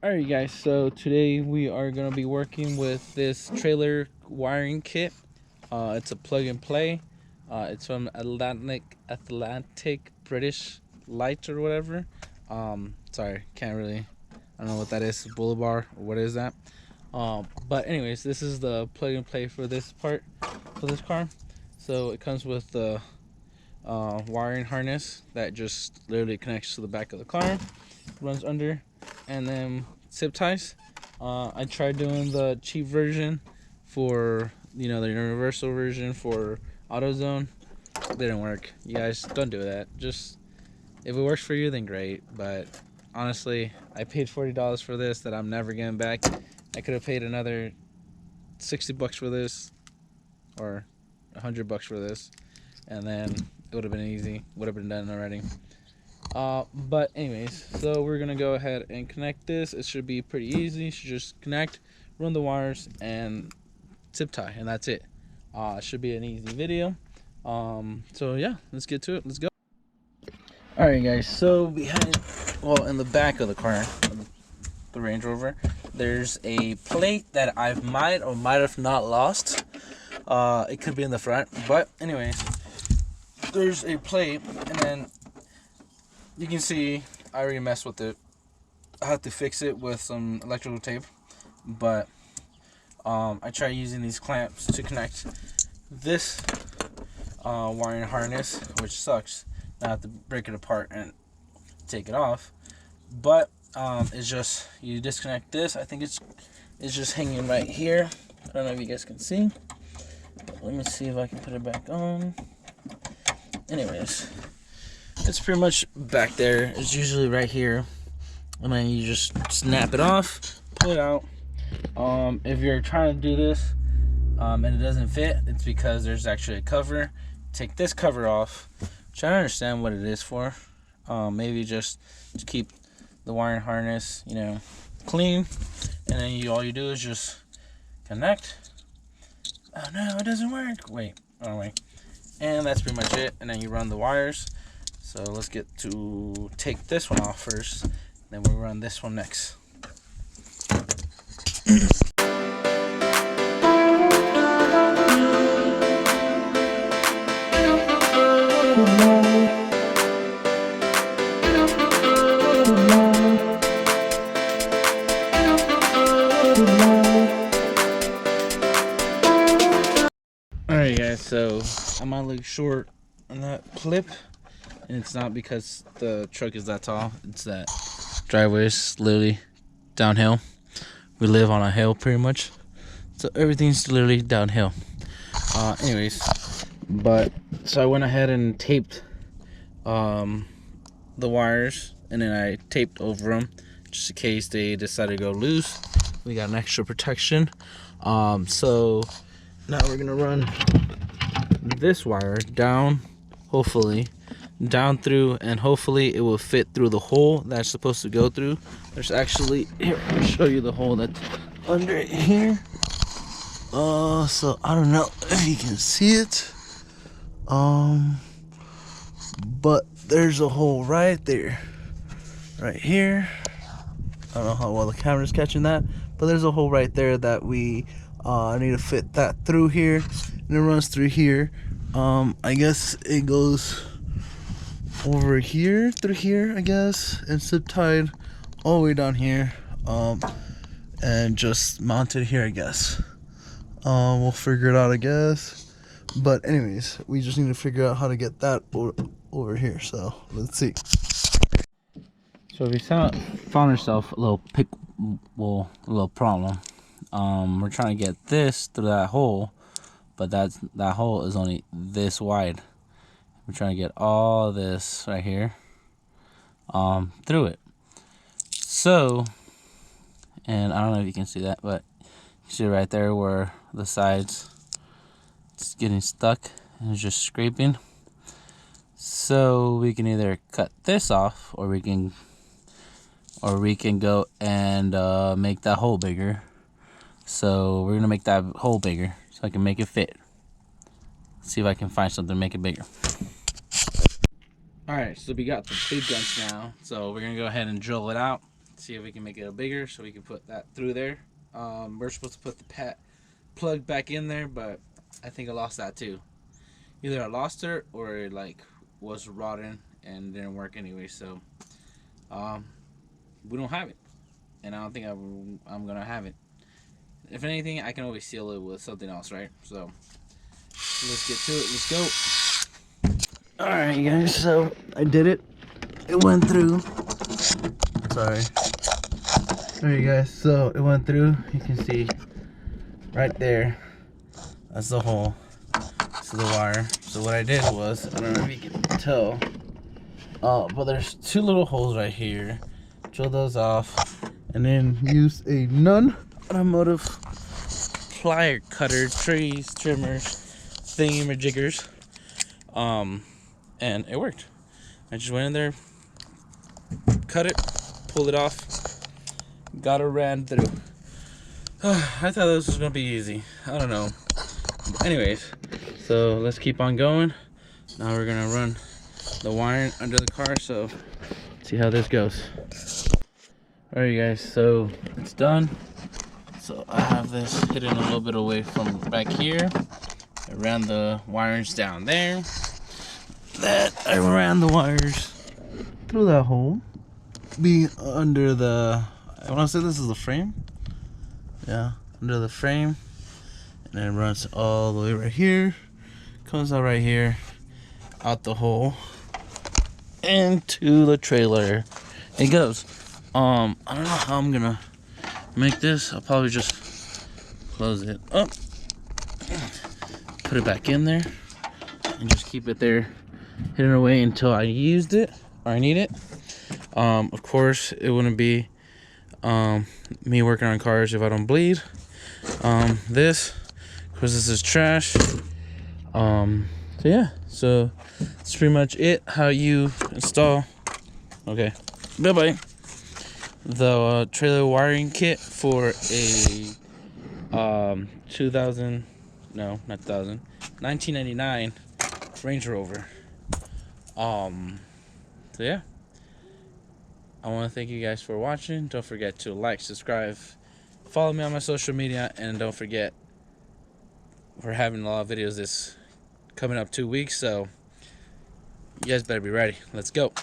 Alright guys, so today we are going to be working with this trailer wiring kit. It's a plug and play. It's from Atlantic British Lights or whatever. Sorry, I don't know what that is, Boulevard, or what is that? But anyways, this is the plug and play for this part, for this car. So it comes with the wiring harness that just literally connects to the back of the car, runs under, and then zip ties. I tried doing the cheap version for, the universal version for AutoZone. Didn't work. You guys, don't do that. Just, if it works for you, then great. But honestly, I paid $40 for this that I'm never getting back. I could have paid another $60 for this, or $100 for this, and then it would have been easy. Would have been done already. But anyways, so we're gonna go ahead and connect this. It should be pretty easy. You should just connect, run the wires, and zip tie, and that's it. It should be an easy video. So yeah, let's get to it. Let's go. Alright guys, so in the back of the car, the Range Rover, there's a plate that I might or might have not lost. It could be in the front, but anyways, there's a plate, and then you can see I already messed with it. I had to fix it with some electrical tape, but I tried using these clamps to connect this wiring harness, which sucks. Now I have to break it apart and take it off, but it's just, you disconnect this. I think it's just hanging right here. I don't know if you guys can see. Let me see if I can put it back on. Anyways, it's pretty much back there. It's usually right here, and then you just snap it off, pull it out. If you're trying to do this and it doesn't fit, it's because there's actually a cover. Take this cover off. Try to understand what it is for. Maybe just to keep the wiring harness, clean, and then all you do is just connect. Oh no, it doesn't work. Wait, and that's pretty much it. And then you run the wires. So let's get to take this one off first, then we'll run this one next. Alright guys, so I might look short on that clip, and it's not because the truck is that tall. It's that driveway is literally downhill. We live on a hill pretty much, so everything's literally downhill. Anyways, so I went ahead and taped the wires, and then I taped over them just in case they decide to go loose. We got an extra protection. So now we're gonna run this wire down, hopefully down through, and hopefully it will fit through the hole that's supposed to go through. There's actually, here, I'll show you the hole that's under here. So I don't know if you can see it, but there's a hole right there, right here. I don't know how well the camera's catching that, but there's a hole right there that we need to fit that through here, and it runs through here. I guess it goes over here, through here, I guess, and zip tied all the way down here, and just mounted here, I guess. We'll figure it out, I guess. But anyways, we just need to figure out how to get that over here. So let's see. So if you found yourself a little problem. We're trying to get this through that hole, but that hole is only this wide. We're trying to get all this right here through it. So, and I don't know if you can see that, but you see right there where the sides, it's getting stuck and it's just scraping. So we can either cut this off, or we can go and make that hole bigger. So we're gonna make that hole bigger so I can make it fit. See if I can find something to make it bigger. Alright, so we got the big guns now. So we're gonna go ahead and drill it out. see if we can make it a bigger so we can put that through there. We're supposed to put the plug back in there, but I think I lost that too. Either I lost it or it like was rotten and didn't work anyway. So we don't have it, and I don't think I'm gonna have it. If anything, I can always seal it with something else, right? So let's get to it. Let's go. All right, guys. So I did it. It went through. Sorry. Alright, guys. So it went through. You can see right there. That's the hole. This is the wire. So what I did was, I don't know if you can tell, but there's two little holes right here. Drill those off, and then use a non-automotive plier cutter, trees, trimmers, thingy-majiggers, and it worked. I just went in there, cut it, pulled it off, got it ran through. I thought this was gonna be easy. I don't know. Anyways, so let's keep on going. Now we're gonna run the wiring under the car, so see how this goes. Alright, guys, so it's done. So I have this hidden a little bit away from back here. I ran the wires down there. I ran the wires through that hole. Be under the, I want to say this is the frame. Yeah, under the frame. And then it runs all the way right here. Comes out right here. Out the hole. Into the trailer. It goes. I don't know how I'm gonna make this. I'll probably just close it up. Put it back in there. And just keep it there hidden away until I used it. Or I need it. Of course, it wouldn't be me working on cars if I don't bleed. This, because this is trash. So yeah, so that's pretty much it. How you install. Okay, bye bye. The trailer wiring kit for a 1999 Range Rover. So yeah. I want to thank you guys for watching. Don't forget to like, subscribe, follow me on my social media, and don't forget we're having a lot of videos this coming up 2 weeks, so you guys better be ready. Let's go.